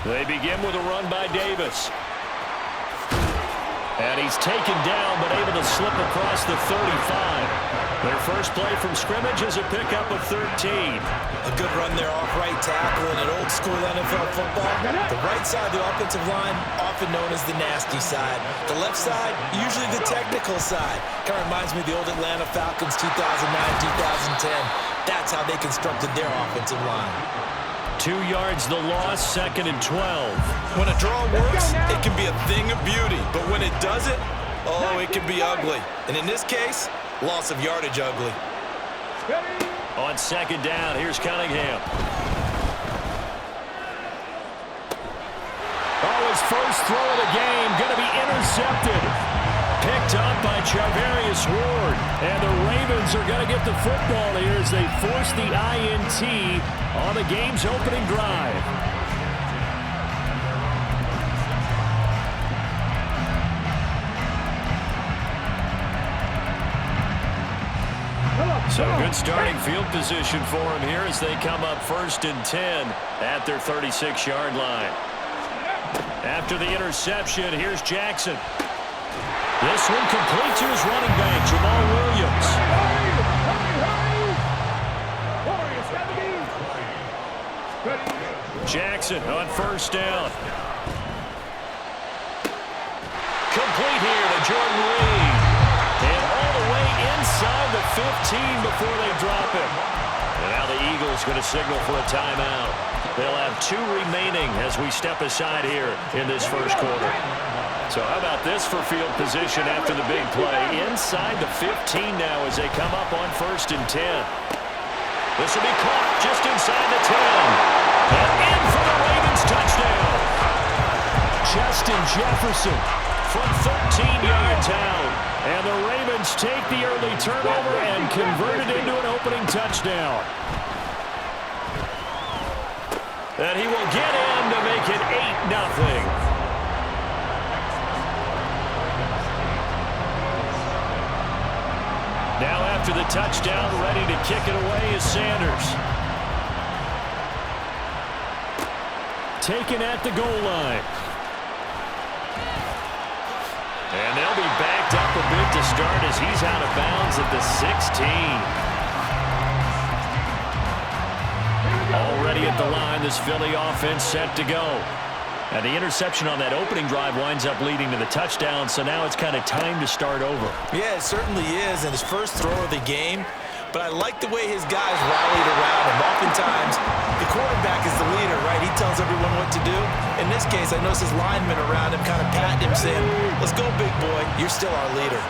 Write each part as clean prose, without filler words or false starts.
They begin with a run by Davis. And he's taken down, but able to slip across the 35. Their first play from scrimmage is a pickup of 13. A good run there off right tackle in an old-school NFL football. The right side of the offensive line, often known as the nasty side. The left side, usually the technical side. Kind of reminds me of the old Atlanta Falcons 2009, 2010. That's how they constructed their offensive line. 2 yards the loss, 2nd and 12. When a draw works, it can be a thing of beauty. But when it doesn't, oh, it can be ugly. And in this case, loss of yardage ugly. On 2nd down, here's Cunningham. Oh, his first throw of the game going to be intercepted. Picked up by Charvarius Ward. And the Ravens are going to get the football here as they force the INT on the game's opening drive. So good starting field position for him here as they come up 1st and 10 at their 36-yard line. After the interception, here's Jackson. This one complete to his running back, Jamal Williams. Jackson on 1st down. Complete here to Jordan Reed. And all the way inside the 15 before they drop him. And now the Eagles going to signal for a timeout. They'll have 2 remaining as we step aside here in this first quarter. So how about this for field position after the big play? Inside the 15 now as they come up on 1st and 10. This will be caught just inside the 10. And in for the Ravens touchdown. Justin Jefferson from 13 yards out. And the Ravens take the early turnover and convert it into an opening touchdown. And he will get in to make it 8-0. Now after the touchdown, ready to kick it away is Sanders. Taken at the goal line. And they'll be backed up a bit to start as he's out of bounds at the 16. Already at the line, this Philly offense set to go. And the interception on that opening drive winds up leading to the touchdown, so now it's kind of time to start over. Yeah, it certainly is, and his first throw of the game. But I like the way his guys rallied around him. Oftentimes, the quarterback is the leader, right? He tells everyone what to do. In this case, I noticed his linemen around him kind of patting him, saying, "Let's go, big boy. You're still our leader."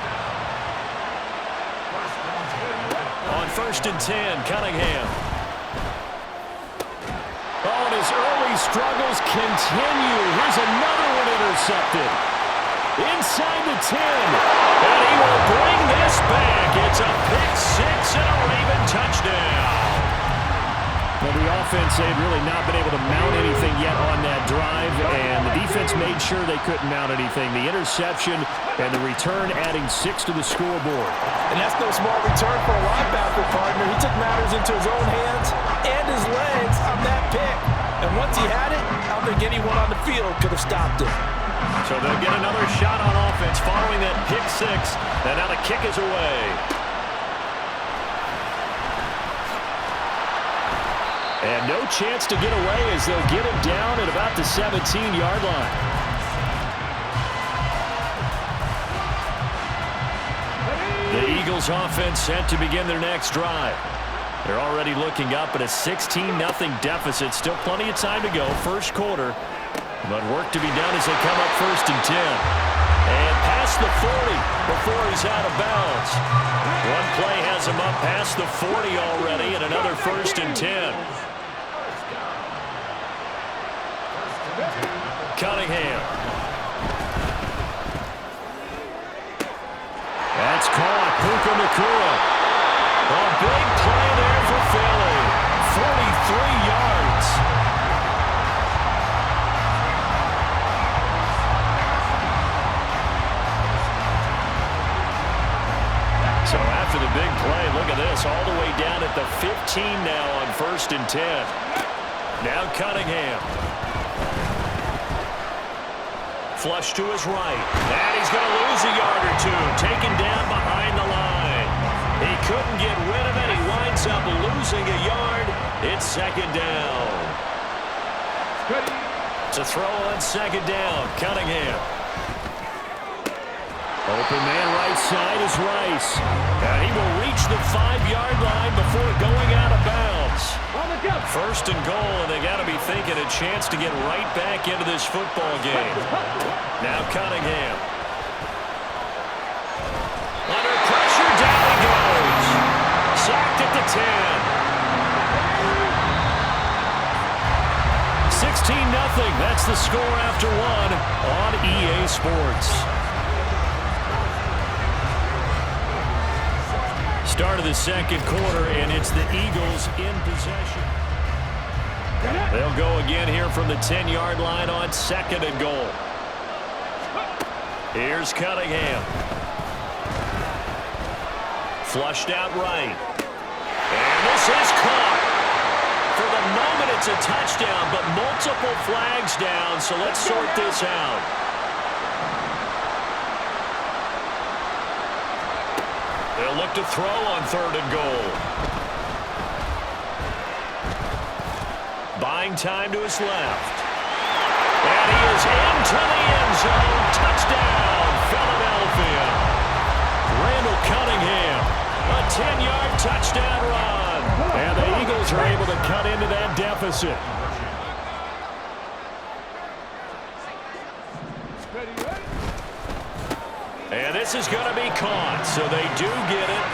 On 1st and 10, Cunningham. Oh, and his early struggles continue. Here's another one intercepted. Inside the 10. And he will bring this back. It's a pick-6 and a Raven touchdown. Well, the offense had really not been able to mount anything yet on that drive, and the defense made sure they couldn't mount anything. The interception and the return adding 6 to the scoreboard. And that's no small return for a linebacker, partner. He took matters into his own hands and his legs on that pick. And once he had it, I don't think anyone on the field could have stopped it. So they'll get another shot on offense following that pick-6, and now the kick is away. And no chance to get away as they'll get him down at about the 17-yard line. The Eagles offense set to begin their next drive. They're already looking up at a 16-0 deficit. Still plenty of time to go, first quarter. But work to be done as they come up 1st and 10. And past the 40 before he's out of bounds. One play has him up past the 40 already, and another 1st and 10. Cunningham. That's caught. Puka Nacua. A big play there for Philly. 43 yards. So after the big play, look at this. All the way down at the 15 now on 1st and 10. Now Cunningham. Flush to his right. And he's going to lose a yard or two. Taken down behind the line. He couldn't get rid of it. He winds up losing a yard. It's second down. To throw on second down. Cunningham. Open man right side is Rice. And he will reach the 5-yard line before going out of bounds. First and goal, and they got to be thinking a chance to get right back into this football game. Now Cunningham. Under pressure, down he goes. Sacked at the 10. 16-0. That's the score after one on EA Sports. Start of the second quarter, and it's the Eagles in possession. They'll go again here from the 10-yard line on second and goal. Here's Cunningham. Flushed out right. And this is caught. For the moment, it's a touchdown, but multiple flags down, so let's sort this out. They'll look to throw on third and goal. Buying time to his left. And he is into the end zone. Touchdown, Philadelphia. Randall Cunningham, a 10-yard touchdown run. And the Eagles are able to cut into that deficit. And this is going to be caught, so they do get it.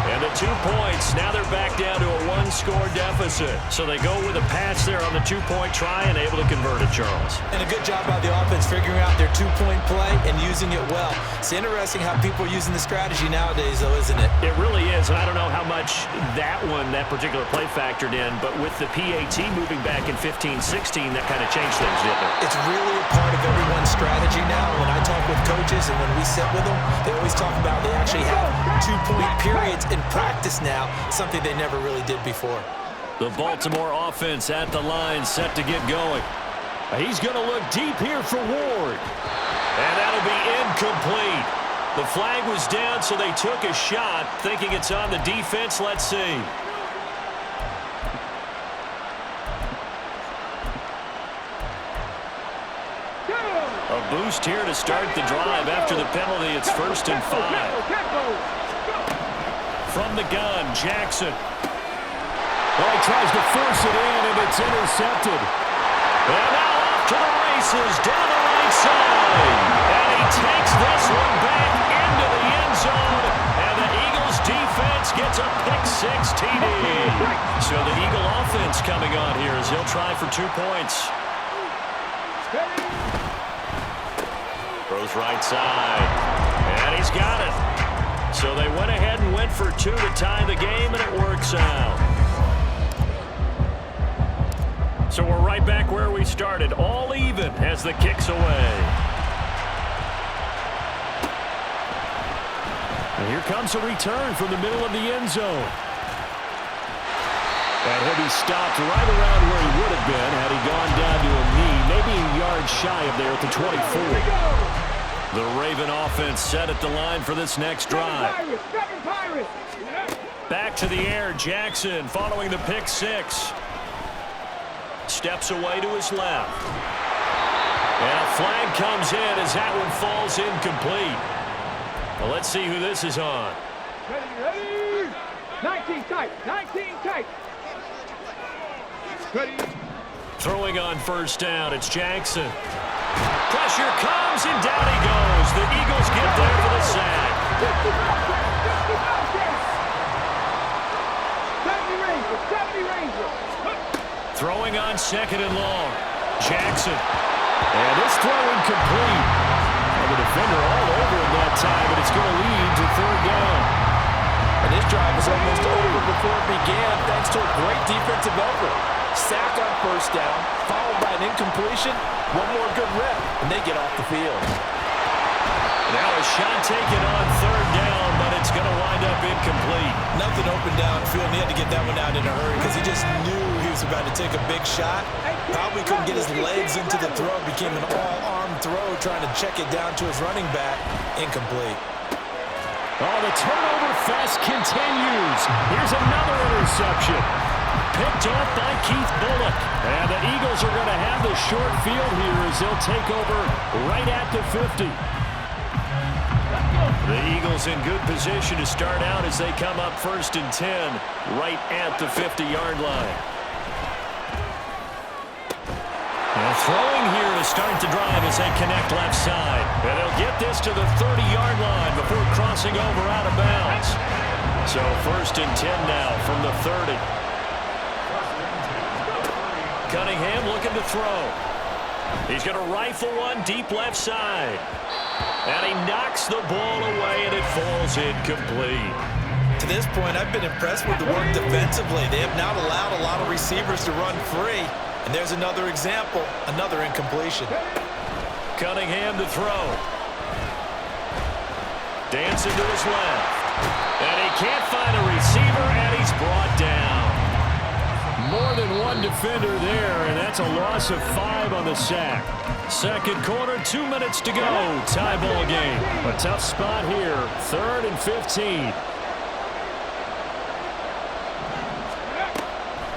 And the 2 points, now they're back down to a 1-score deficit. So they go with a pass there on the 2-point try and able to convert it, Charles. And a good job by the offense figuring out their 2-point play and using it well. It's interesting how people are using the strategy nowadays, though, isn't it? It really is, and I don't know how much that particular play factored in, but with the PAT moving back in 15-16, that kind of changed things, didn't it? It's really a part of everyone's strategy now. When I talk with coaches and when we sit with them, they always talk about they actually have 2-point periods in practice now, something they never really did before. The Baltimore offense at the line, set to get going. He's going to look deep here for Ward. And that'll be incomplete. The flag was down, so they took a shot, thinking it's on the defense. Let's see. A boost here to start the drive after the penalty. It's 1st and 5. From the gun, Jackson. Well, he tries to force it in, and it's intercepted. And now off to the races, down the right side. And he takes this one back into the end zone. And the Eagles defense gets a pick-6 TD. So the Eagle offense coming on here as he'll try for 2 points. Throws right side. And he's got it. So they went ahead and went for 2 to tie the game, and it works out. So we're right back where we started, all even as the kick's away. And here comes a return from the middle of the end zone. And he'll be stopped right around where he would have been had he gone down to a knee, maybe a yard shy of there at the 24. The Raven offense set at the line for this next drive. Back to the air, Jackson following the pick-6. Steps away to his left. And a flag comes in as that one falls incomplete. Well, let's see who this is on. Ready. 19 tight. 19 tight. Ready. Throwing on first down, it's Jackson. Pressure comes, and down he goes. The Eagles get there for the sack. Throwing on second and long. Jackson. And this throw incomplete. And the defender all over him that time, but it's going to lead to third down. And this drive was almost over before it began, thanks to a great defensive effort. Sack on first down, followed by an incompletion. One more good rep, and they get off the field. Now a shot taken on third down, but it's going to wind up incomplete. Nothing open downfield, and he had to get that one out in a hurry because he just knew he was about to take a big shot. Probably couldn't get his legs into the throw. Became an all-arm throw, trying to check it down to his running back. Incomplete. Oh, the turnover fest continues. Here's another interception. Picked off by Keith Bullock. And the Eagles are going to have the short field here as they'll take over right at the 50. The Eagles in good position to start out as they come up 1st and 10 right at the 50-yard line. And throwing here to start the drive as they connect left side. And they'll get this to the 30-yard line before crossing over out of bounds. So 1st and 10 now from the 30. Cunningham looking to throw. He's going to rifle one deep left side. And he knocks the ball away, and it falls incomplete. To this point, I've been impressed with the work defensively. They have not allowed a lot of receivers to run free. And there's another example, another incompletion. Cunningham to throw. Dancing to his left. And he can't find a receiver, and he's brought down. More than one defender there, and that's a loss of 5 on the sack. Second quarter, 2 minutes to go. Tie ball game. A tough spot here. 3rd and 15.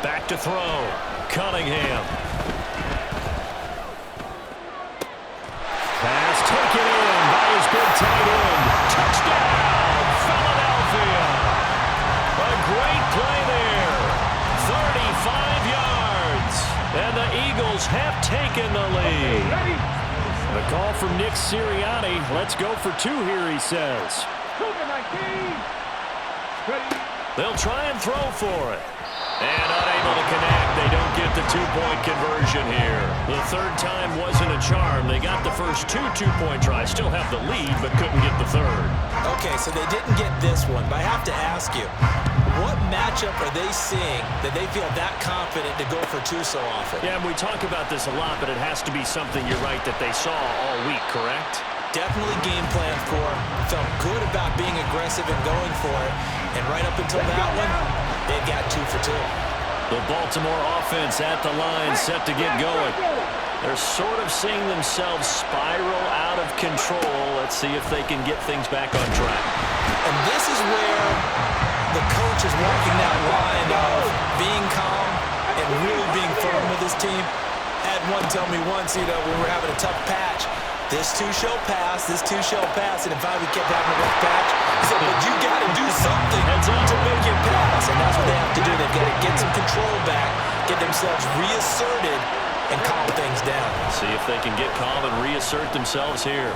Back to throw. Cunningham. Pass taken in by his big tight end. Touchdown, Philadelphia. A great play there. 35 yards. And the Eagles have taken the lead. The call from Nick Sirianni. Let's go for 2 here, he says. They'll try and throw for it. And unable to connect. They don't get the 2-point conversion here. The 3rd time wasn't a charm. They got the first 2 2-point tries. Still have the lead, but couldn't get the 3rd. Okay, so they didn't get this one, but I have to ask you, what matchup are they seeing that they feel that confident to go for 2 so often? Yeah, and we talk about this a lot, but it has to be something, you're right, that they saw all week, correct? Definitely game plan for. Felt good about being aggressive and going for it. And right up until that one, they got 2 for 2. The Baltimore offense at the line, set to get going. They're sort of seeing themselves spiral out of control. Let's see if they can get things back on track. And this is where the coach is walking that line of being calm and really being firm with his team. Had one tell me once, when we're having a tough patch, this too shall pass, this too shall pass. And if we kept having a rough patch, he said, but you got to do something to make it pass. And that's what they have to do. They've got to get some control back, get themselves reasserted, and calm things down. See if they can get calm and reassert themselves here.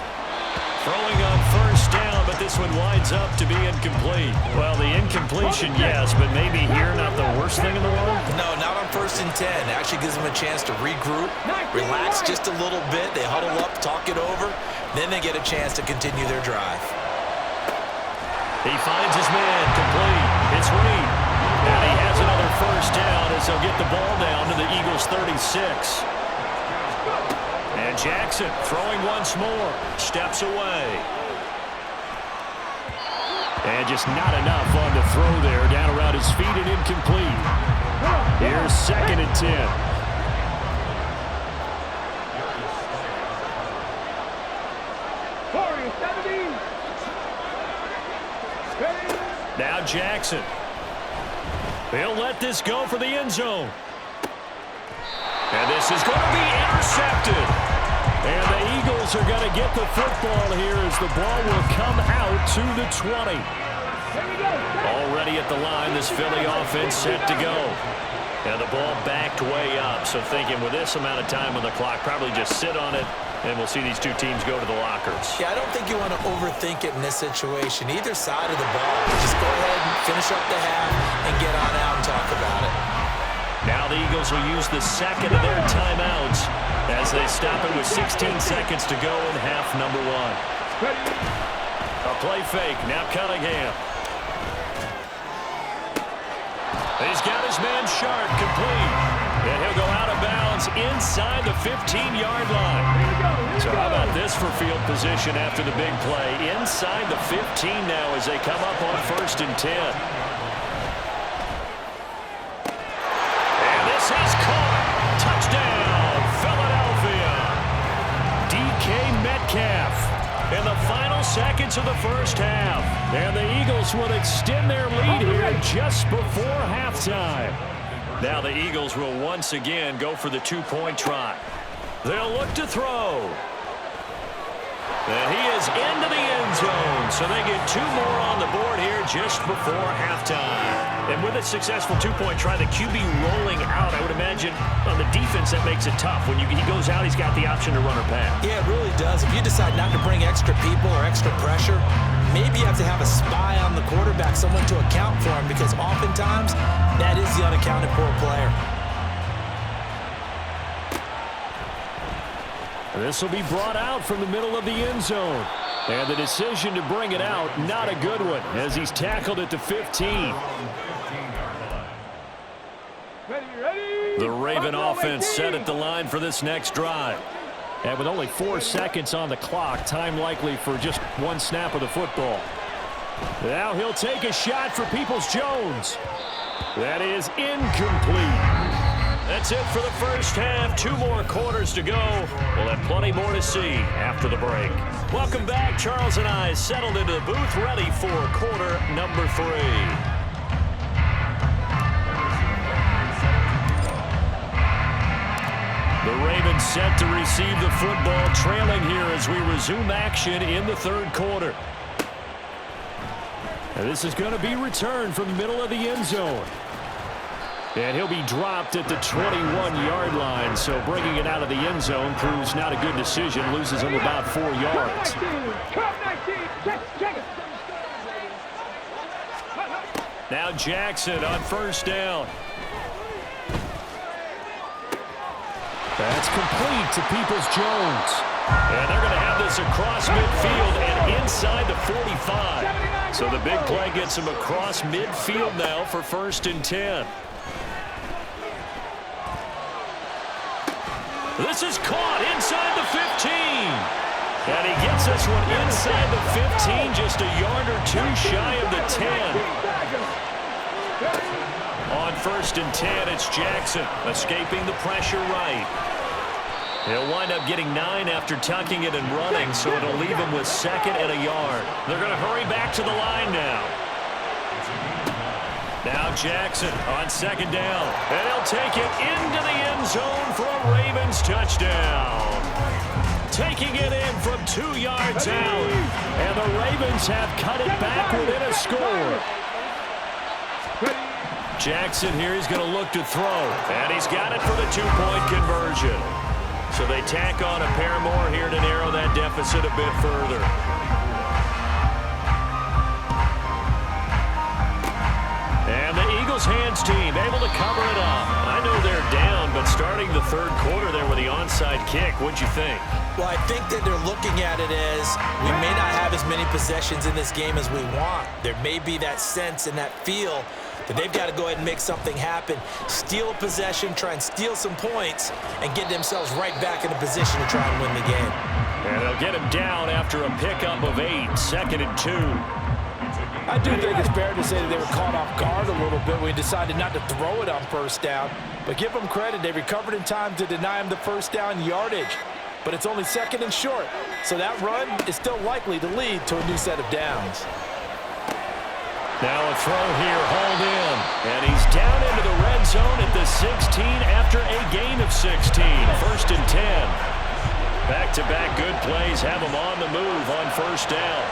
Throwing on 1st down, but this one winds up to be incomplete. Well, the incompletion, yes, but maybe here not the worst thing in the world? No, not on 1st and 10. It actually gives them a chance to regroup, relax just a little bit. They huddle up, talk it over. Then they get a chance to continue their drive. He finds his man, complete. It's Reed. And he has another 1st down as they'll get the ball down to the Eagles' 36. And Jackson throwing once more. Steps away. And just not enough on the throw there. Down around his feet and incomplete. Here's 2nd and 10. Now Jackson. He'll let this go for the end zone. And this is going to be intercepted. And the Eagles are going to get the football here as the ball will come out to the 20. Already at the line, this Philly offense set to go. And the ball backed way up. So thinking with this amount of time on the clock, probably just sit on it, and we'll see these 2 teams go to the lockers. Yeah, I don't think you want to overthink it in this situation. Either side of the ball. Just go ahead and finish up the half and get on out and talk about it. Now the Eagles will use the 2nd of their timeouts as they stop it with 16 seconds to go in half number 1. A play fake. Now Cunningham. He's got his man Sharp complete. And he'll go out of bounds is inside the 15-yard line. So how about this for field position after the big play? Inside the 15 now as they come up on 1st and 10. And this is caught. Touchdown, Philadelphia. DK Metcalf. In the final seconds of the first half. And the Eagles will extend their lead here just before halftime. Now the Eagles will once again go for the two-point try. They'll look to throw. And he is into the end zone. So they get 2 more on the board here just before halftime. And with a successful two-point try, the QB rolling out, I would imagine on the defense that makes it tough. When he goes out, he's got the option to run or pass. Yeah, it really does. If you decide not to bring extra people or extra pressure, maybe you have to have a spy on the quarterback, someone to account for him, because oftentimes that is the unaccounted for player. This will be brought out from the middle of the end zone. And the decision to bring it out, not a good one, as he's tackled at the 15. The Raven offense set at the line for this next drive. And with only 4 seconds on the clock, time likely for just 1 snap of the football. Now he'll take a shot for Peoples-Jones. That is incomplete. That's it for the first half. 2 more quarters to go. We'll have plenty more to see after the break. Welcome back. Charles and I settled into the booth, ready for quarter number 3. The Ravens set to receive the football, trailing here as we resume action in the 3rd quarter. And this is going to be returned from the middle of the end zone. And he'll be dropped at the 21-yard line, so bringing it out of the end zone proves not a good decision, loses him about 4 yards. Now Jackson on 1st down. That's complete to Peoples-Jones. And they're going to have this across midfield and inside the 45. So the big play gets him across midfield now for 1st and 10. This is caught inside the 15. And he gets this one inside the 15, just a yard or 2 shy of the 10. On 1st and 10, it's Jackson escaping the pressure right. He'll wind up getting 9 after tucking it and running, so it'll leave him with 2nd and a yard. They're going to hurry back to the line now. Now Jackson on 2nd down, and he'll take it into the end zone for a Ravens touchdown. Taking it in from 2 yards out, and the Ravens have cut it back within a score. Jackson here is going to look to throw, and he's got it for the 2-point conversion. So they tack on a pair more here to narrow that deficit a bit further. And the Eagles hands team able to cover it up. I know they're down, but starting the 3rd quarter there with the onside kick, what'd you think? Well, I think that they're looking at it as we may not have as many possessions in this game as we want. There may be that sense and that feel that they've got to go ahead and make something happen, steal a possession, try and steal some points, and get themselves right back in a position to try and win the game. And they'll get him down after a pickup of 8, 2nd and 2. I do think it's fair to say that they were caught off guard a little bit when he decided not to throw it on 1st down. But give them credit, they recovered in time to deny him the 1st down yardage. But it's only 2nd and short, so that run is still likely to lead to a new set of downs. Now a throw here, hauled in. And he's down into the red zone at the 16 after a gain of 16. 1st and 10. Back-to-back good plays have him on the move on 1st down.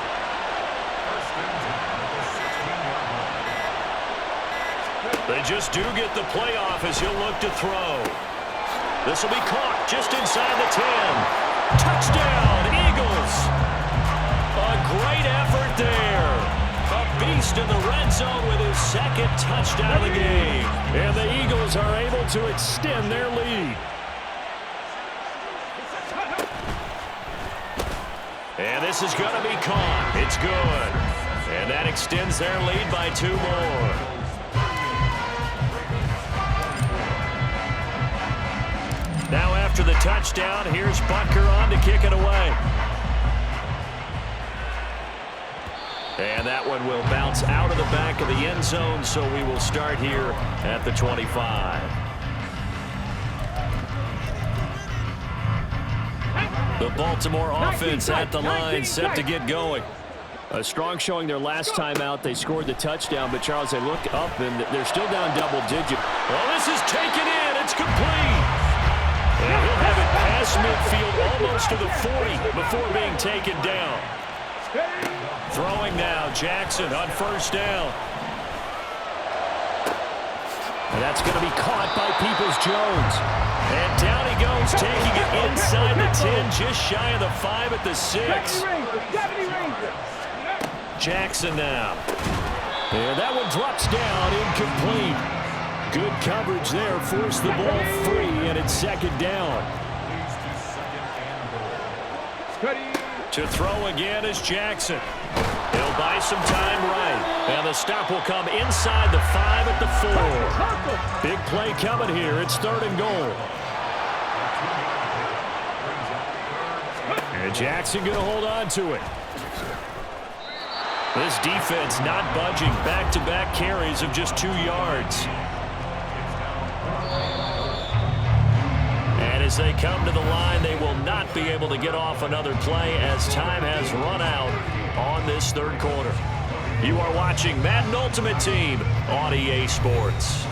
They just do get the playoff as he'll look to throw. This will be caught just inside the 10. Touchdown, Eagles. A great effort there. A beast in the red zone with his 2nd touchdown of the game. And the Eagles are able to extend their lead. And this is going to be caught. It's good. And that extends their lead by 2 more. after the touchdown, here's Butker on to kick it away. And that one will bounce out of the back of the end zone, so we will start here at the 25. The Baltimore offense at the line, set to get going. A strong showing their last time out. They scored the touchdown, but Charles, they look up and they're still down double digit. Well, this is taken in. It's complete. And he'll have it past midfield almost to the 40 before being taken down. Throwing now, Jackson on first down. And that's going to be caught by Peoples-Jones. And down he goes, taking it inside the 10, just shy of the 5 at the 6. Jackson now. And that one drops down, incomplete. Good coverage there, forced the ball free, and it's second down. To throw again is Jackson. He'll buy some time right. And the stop will come inside the 5 at the 4. Big play coming here. It's 3rd and goal. And Jackson going to hold on to it. This defense not budging. Back-to-back carries of just 2 yards. And as they come to the line, they will not be able to get off another play as time has run out on this 3rd quarter. You are watching Madden Ultimate Team on EA Sports.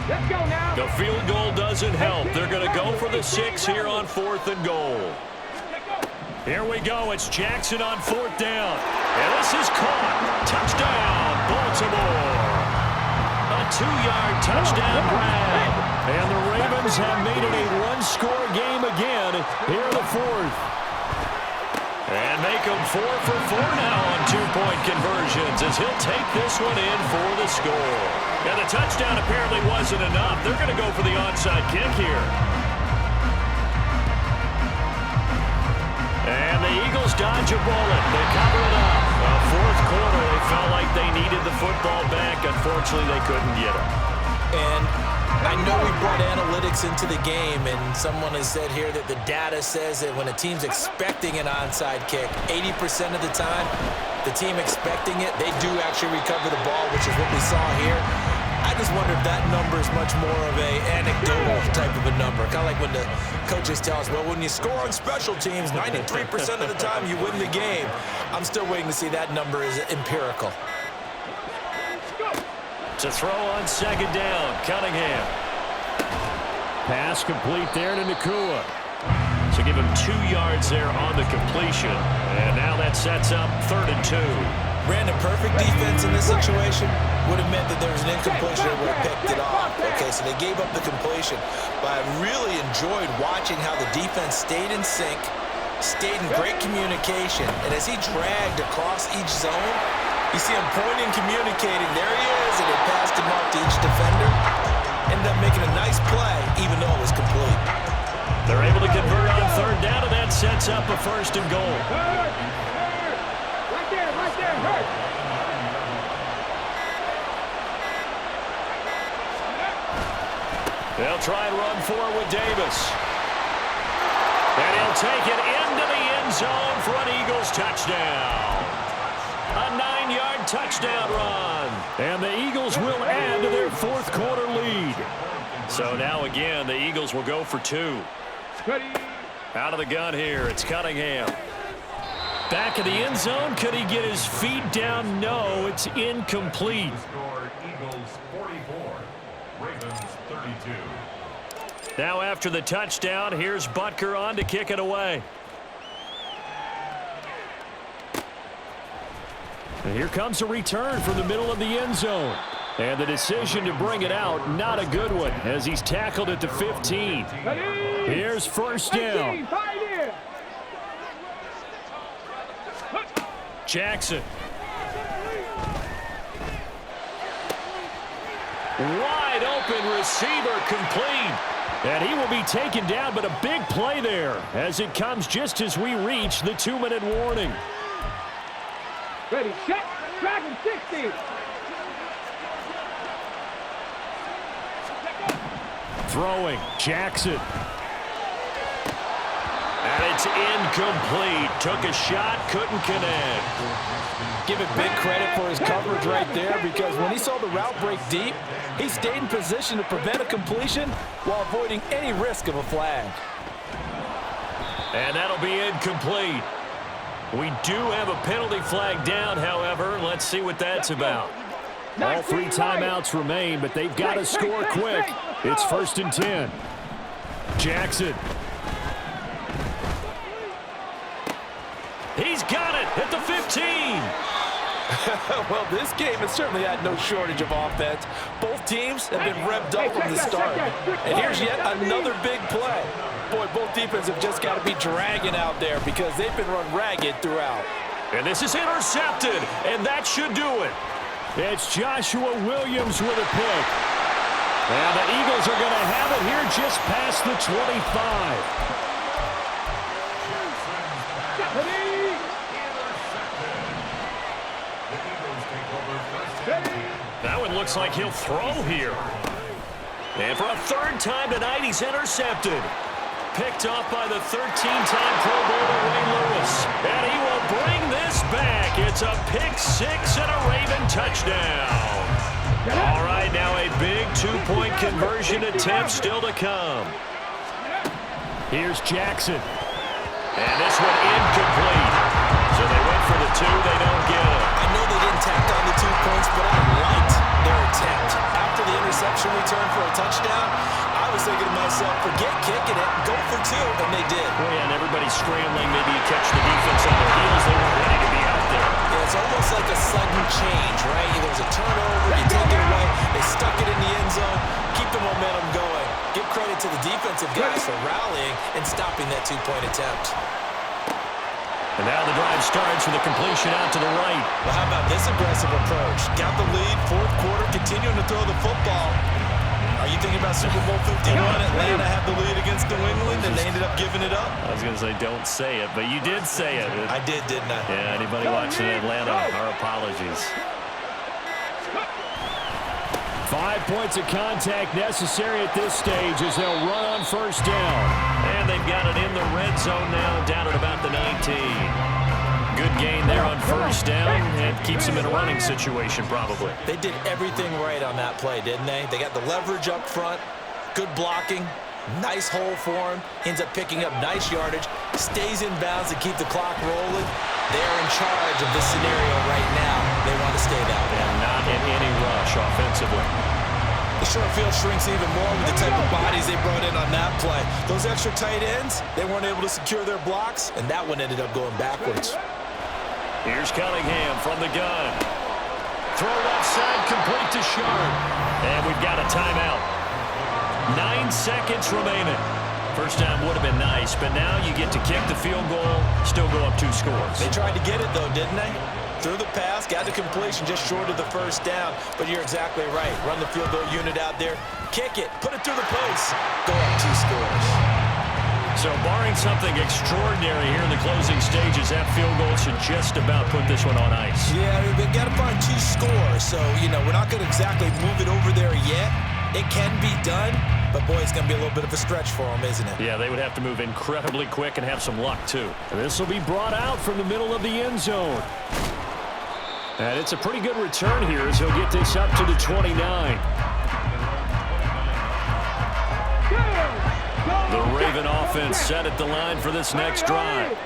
Let's go now. The field goal doesn't help. They're going to go for the 6 here on 4th and goal. Here we go. It's Jackson on 4th down. And this is caught. Touchdown, Baltimore. A 2-yard touchdown grab. And the Ravens have made it a 1-score game again here in the 4th. And make them 4 for 4 now on 2-point conversions as he'll take this one in for the score. And the touchdown apparently wasn't enough. They're going to go for the onside kick here. And the Eagles dodge a bullet. They cover it up. 4th quarter, they felt like they needed the football back. Unfortunately, they couldn't get it. And I know we brought analytics into the game, and someone has said here that the data says that when a team's expecting an onside kick, 80% of the time, the team expecting it, they do actually recover the ball, which is what we saw here. I just wonder if that number is much more of a anecdotal type of a number. Kind of like when the coaches tell us, well, when you score on special teams, 93% of the time you win the game. I'm still waiting to see that number is empirical. To throw on 2nd down, Cunningham. Pass complete there to Nakua. So give him 2 yards there on the completion. And now that sets up 3rd and 2. Brandon, perfect defense in this situation would have meant that there was an incompletion that would have picked it off. Okay, so they gave up the completion. But I really enjoyed watching how the defense stayed in sync, stayed in great communication. And as he dragged across each zone, you see him pointing, communicating. There he is, and he passed him off to each defender. Ended up making a nice play, even though it was complete. They're able to convert on 3rd down, and that sets up a 1st and goal. Right there, hurt. They'll try and run forward with Davis. And he'll take it into the end zone for an Eagles touchdown. A 9-yard touchdown run. And the Eagles will add to their 4th quarter lead. So now again, the Eagles will go for 2. Out of the gun here, it's Cunningham. Back of the end zone, could he get his feet down? No, it's incomplete. Eagles 44, Ravens 32. Now after the touchdown, here's Butker on to kick it away. And here comes a return from the middle of the end zone. And the decision to bring it out, not a good one, as he's tackled at the 15. Here's 1st down. Jackson. Wide open receiver, complete. And he will be taken down, but a big play there as it comes just as we reach the 2-minute warning. Ready, set, Dragon 60. Throwing, Jackson. And it's incomplete. Took a shot, couldn't connect. Give it big credit for his coverage right there, because when he saw the route break deep, he stayed in position to prevent a completion while avoiding any risk of a flag. And that'll be incomplete. We do have a penalty flag down, however. Let's see what that's about. All 3 timeouts remain, but they've got to score quick. It's 1st and 10. Jackson. He's got it at the 15. Well, this game has certainly had no shortage of offense. Both teams have been revved up from the start. And here's yet another big play. Boy, both defenses have just got to be dragging out there because they've been run ragged throughout. And this is intercepted, and that should do it. It's Joshua Williams with a pick. And the Eagles are going to have it here just past the 25. That one looks like he'll throw here. And for a 3rd time tonight, he's intercepted. Picked off by the 13-time Pro Bowler Ray Lewis. And he will bring this back. It's a pick 6 and a Raven touchdown. All right, now a big 2-point conversion attempt still to come. Here's Jackson. And this one incomplete. So they went for the 2. They don't get it. I know they didn't tack on the 2 points, but I liked their attempt. After the interception return for a touchdown, I was thinking to myself, forget kicking it, go for 2, and they did. Oh, yeah, and everybody's scrambling. Maybe you catch the defense on their heels. They weren't ready to be out there. Yeah, it's almost like a sudden change, right? There's a turnover, you take it away, they stuck it in the end zone, keep the momentum going. Give credit to the defensive guys for rallying and stopping that 2-point attempt. And now the drive starts with a completion out to the right. Well, how about this aggressive approach? Got the lead, 4th quarter, continuing to throw the football. Are you thinking about Super Bowl 51? Atlanta had the lead against New England, and they ended up giving it up. I was going to say, don't say it, but you did say it. I did, didn't I? Yeah, anybody watching Atlanta, our apologies. 5 points of contact necessary at this stage as they'll run on 1st down. And they've got it in the red zone now, down at about the 19. Good gain there on 1st down, and keeps them in a running situation probably. They did everything right on that play, didn't they? They got the leverage up front, good blocking, nice hole for him. Ends up picking up nice yardage, stays in bounds to keep the clock rolling. They're in charge of this scenario right now. They want to stay that way. And not in any rush offensively. The short field shrinks even more with the type of bodies they brought in on that play. Those extra tight ends, they weren't able to secure their blocks, and that one ended up going backwards. Here's Cunningham from the gun. Throw left side, complete to Sharp. And we've got a timeout. 9 seconds remaining. First time would have been nice, but now you get to kick the field goal, still go up 2 scores. They tried to get it, though, didn't they? Threw the pass, got the completion just short of the 1st down. But you're exactly right. Run the field goal unit out there. Kick it. Put it through the post. Go up 2 scores. So barring something extraordinary here in the closing stages, that field goal should just about put this one on ice. Yeah, they've got to find 2 scores. So, we're not going to exactly move it over there yet. It can be done, but boy, it's going to be a little bit of a stretch for them, isn't it? Yeah, they would have to move incredibly quick and have some luck, too. And this will be brought out from the middle of the end zone. And it's a pretty good return here as he'll get this up to the 29. The Raven offense set at the line for this next drive.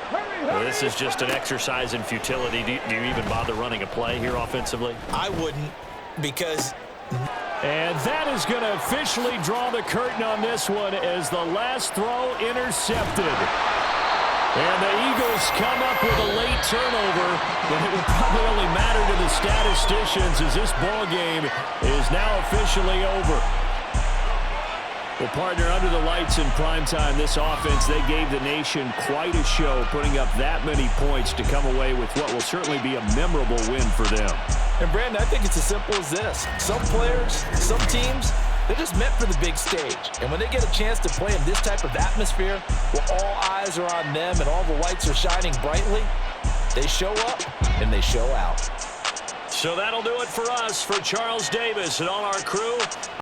Well, this is just an exercise in futility. Do you even bother running a play here offensively? I wouldn't, because... And that is going to officially draw the curtain on this one as the last throw intercepted. And the Eagles come up with a late turnover, but it will probably only matter to the statisticians as this ball game is now officially over. Well, partner, under the lights in primetime, this offense, they gave the nation quite a show, putting up that many points to come away with what will certainly be a memorable win for them. And, Brandon, I think it's as simple as this. Some players, some teams, they're just meant for the big stage. And when they get a chance to play in this type of atmosphere, where all eyes are on them and all the lights are shining brightly, they show up and they show out. So that'll do it for us. For Charles Davis and all our crew,